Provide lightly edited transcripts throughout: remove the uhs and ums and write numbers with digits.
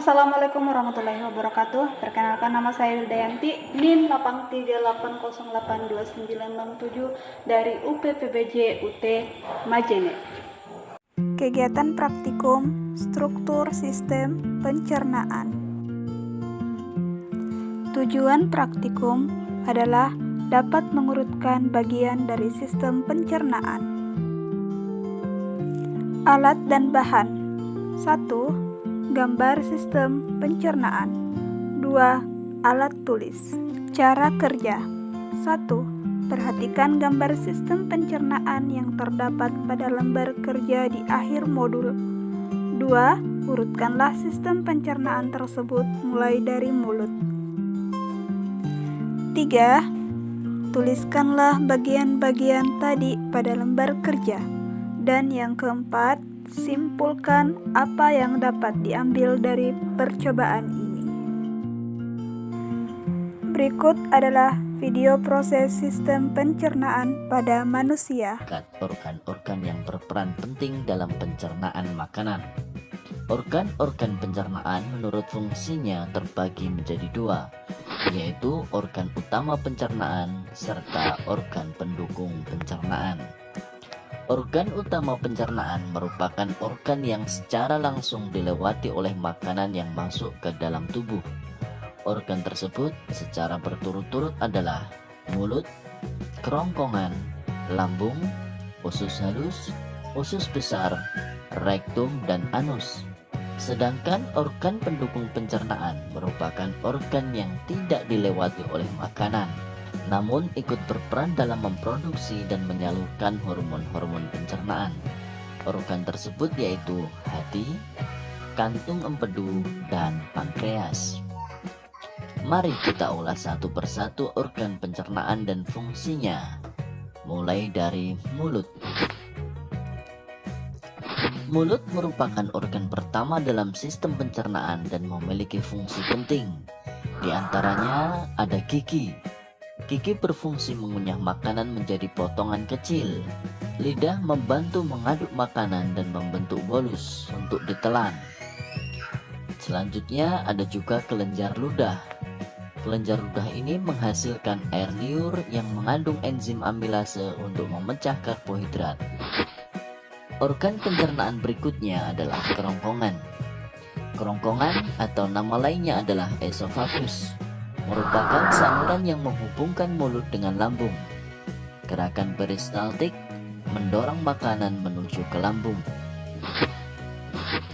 Assalamualaikum warahmatullahi wabarakatuh. Perkenalkan, nama saya Wildayanti, NIM 838082967 dari UPPBJ UT Majene. Kegiatan praktikum struktur sistem pencernaan. Tujuan praktikum adalah dapat mengurutkan bagian dari sistem pencernaan. Alat dan bahan. 1. Gambar sistem pencernaan. 2. Alat tulis. Cara kerja. 1. Perhatikan gambar sistem pencernaan yang terdapat pada lembar kerja di akhir modul. 2. Urutkanlah sistem pencernaan tersebut mulai dari mulut. 3. Tuliskanlah bagian-bagian tadi pada lembar kerja. Dan yang keempat, simpulkan apa yang dapat diambil dari percobaan ini. Berikut adalah video proses sistem pencernaan pada manusia. Organ-organ yang berperan penting dalam pencernaan makanan. Organ-organ pencernaan menurut fungsinya terbagi menjadi dua, yaitu organ utama pencernaan serta organ pendukung pencernaan. Organ utama pencernaan merupakan organ yang secara langsung dilewati oleh makanan yang masuk ke dalam tubuh. Organ tersebut secara berturut-turut adalah mulut, kerongkongan, lambung, usus halus, usus besar, rektum, dan anus. Sedangkan organ pendukung pencernaan merupakan organ yang tidak dilewati oleh makanan, namun ikut berperan dalam memproduksi dan menyalurkan hormon-hormon pencernaan. Organ tersebut yaitu hati, kantung empedu, dan pankreas. Mari kita ulas satu persatu organ pencernaan dan fungsinya, mulai dari mulut. Mulut merupakan organ pertama dalam sistem pencernaan dan memiliki fungsi penting. Di antaranya ada gigi. Gigi berfungsi mengunyah makanan menjadi potongan kecil. Lidah membantu mengaduk makanan dan membentuk bolus untuk ditelan. Selanjutnya ada juga kelenjar ludah. Kelenjar ludah ini menghasilkan air liur yang mengandung enzim amilase untuk memecah karbohidrat. Organ pencernaan berikutnya adalah kerongkongan. Kerongkongan atau nama lainnya adalah esofagus merupakan saluran yang menghubungkan mulut dengan lambung. Gerakan peristaltik mendorong makanan menuju ke lambung.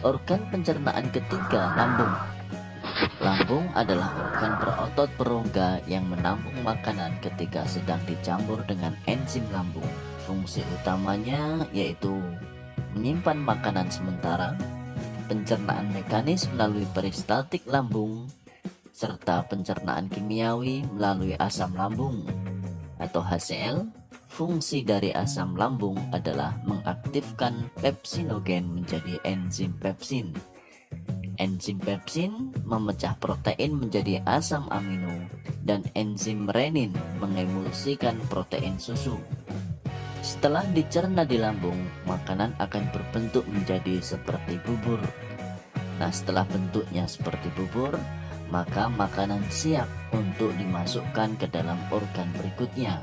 Organ pencernaan ketiga, lambung. Lambung adalah organ berotot perongga yang menampung makanan ketika sedang dicampur dengan enzim lambung. Fungsi utamanya yaitu menyimpan makanan sementara, pencernaan mekanis melalui peristaltik lambung, serta pencernaan kimiawi melalui asam lambung atau HCl. Fungsi dari asam lambung adalah mengaktifkan pepsinogen menjadi enzim pepsin. Enzim pepsin memecah protein menjadi asam amino, dan enzim renin mengemulsikan protein susu. Setelah dicerna di lambung, makanan akan berbentuk menjadi seperti bubur. Nah, setelah bentuknya seperti bubur, maka makanan siap untuk dimasukkan ke dalam organ berikutnya.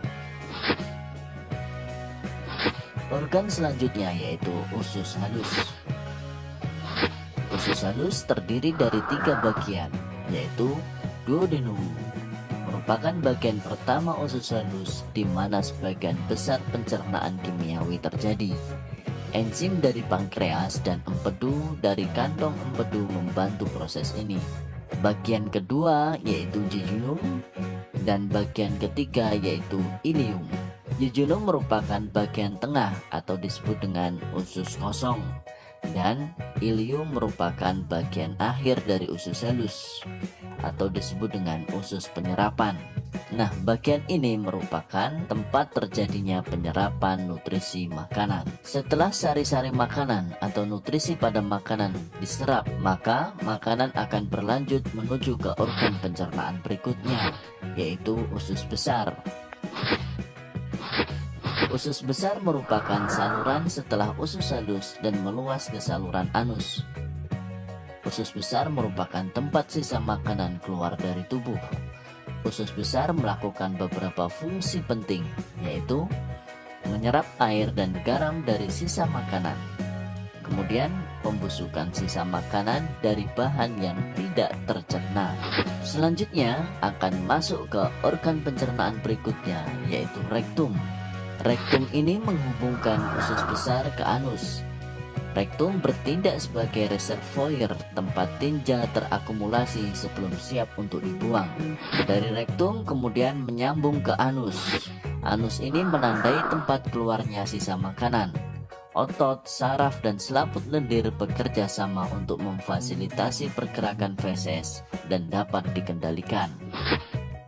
Organ selanjutnya yaitu usus halus. Usus halus terdiri dari 3 bagian, yaitu duodenum, merupakan bagian pertama usus halus di mana sebagian besar pencernaan kimiawi terjadi. Enzim dari pankreas dan empedu dari kantong empedu membantu proses ini. Bagian kedua yaitu jejunum, dan bagian ketiga yaitu ileum. Jejunum merupakan bagian tengah atau disebut dengan usus kosong, dan ileum merupakan bagian akhir dari usus halus atau disebut dengan usus penyerapan. Nah, bagian ini merupakan tempat terjadinya penyerapan nutrisi makanan. Setelah sari-sari makanan atau nutrisi pada makanan diserap, maka makanan akan berlanjut menuju ke organ pencernaan berikutnya, yaitu usus besar. Usus besar merupakan saluran setelah usus halus dan meluas ke saluran anus. Usus besar merupakan tempat sisa makanan keluar dari tubuh. Usus besar melakukan beberapa fungsi penting, yaitu menyerap air dan garam dari sisa makanan, kemudian pembusukan sisa makanan dari bahan yang tidak tercerna. Selanjutnya akan masuk ke organ pencernaan berikutnya, yaitu rektum. Rektum ini menghubungkan usus besar ke anus. Rektum bertindak sebagai reservoir tempat tinja terakumulasi sebelum siap untuk dibuang. Dari rektum kemudian menyambung ke anus. Anus ini menandai tempat keluarnya sisa makanan. Otot, saraf, dan selaput lendir bekerja sama untuk memfasilitasi pergerakan feses dan dapat dikendalikan.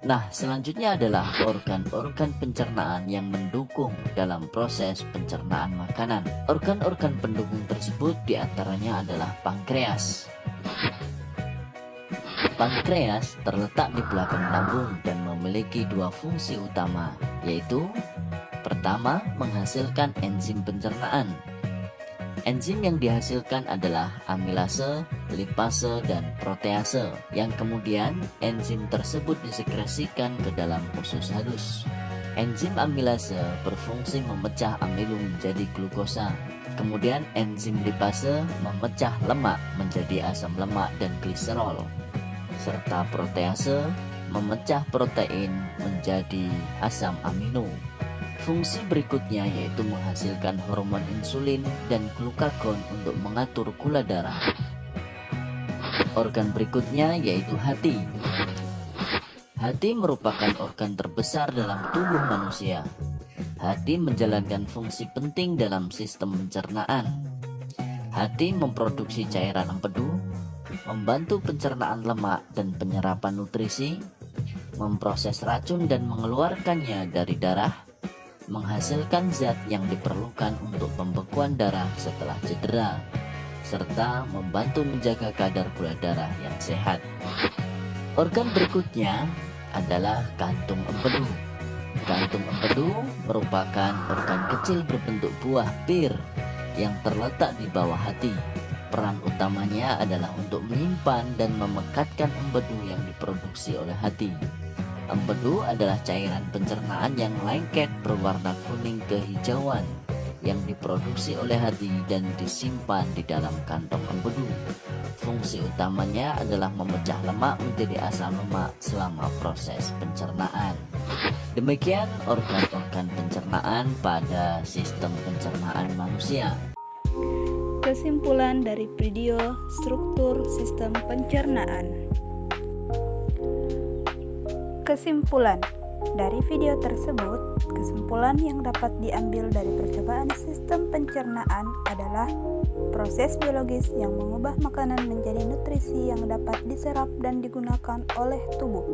Nah, selanjutnya adalah organ-organ pencernaan yang mendukung dalam proses pencernaan makanan. Organ-organ pendukung tersebut diantaranya adalah pankreas. Pankreas terletak di belakang lambung dan memiliki dua fungsi utama, yaitu pertama, menghasilkan enzim pencernaan. Enzim yang dihasilkan adalah amilase, lipase, dan protease, yang kemudian enzim tersebut disekresikan ke dalam usus halus. Enzim amilase berfungsi memecah amilum menjadi glukosa. Kemudian enzim lipase memecah lemak menjadi asam lemak dan gliserol. Serta protease memecah protein menjadi asam amino. Fungsi berikutnya yaitu menghasilkan hormon insulin dan glukagon untuk mengatur gula darah. Organ berikutnya yaitu hati. Hati merupakan organ terbesar dalam tubuh manusia. Hati menjalankan fungsi penting dalam sistem pencernaan. Hati memproduksi cairan empedu, membantu pencernaan lemak dan penyerapan nutrisi, memproses racun dan mengeluarkannya dari darah, menghasilkan zat yang diperlukan untuk pembekuan darah setelah cedera, serta membantu menjaga kadar gula darah yang sehat. Organ berikutnya adalah kantung empedu. Kantung empedu merupakan organ kecil berbentuk buah pir yang terletak di bawah hati. Peran utamanya adalah untuk menyimpan dan memekatkan empedu yang diproduksi oleh hati. Empedu adalah cairan pencernaan yang lengket berwarna kuning kehijauan yang diproduksi oleh hati dan disimpan di dalam kantong empedu. Fungsi utamanya adalah memecah lemak menjadi asam lemak selama proses pencernaan. Demikian organ-organ pencernaan pada sistem pencernaan manusia. Kesimpulan dari video struktur sistem pencernaan. Kesimpulan dari video tersebut, kesimpulan yang dapat diambil dari percobaan sistem pencernaan adalah proses biologis yang mengubah makanan menjadi nutrisi yang dapat diserap dan digunakan oleh tubuh.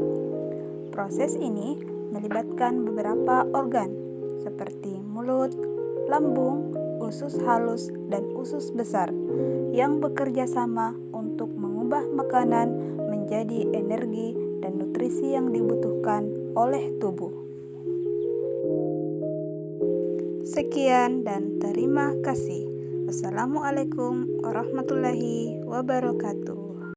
Proses ini melibatkan beberapa organ seperti mulut, lambung, usus halus, dan usus besar yang bekerja sama untuk mengubah makanan menjadi energi dan nutrisi yang dibutuhkan oleh tubuh. Sekian dan terima kasih. Wassalamualaikum warahmatullahi wabarakatuh.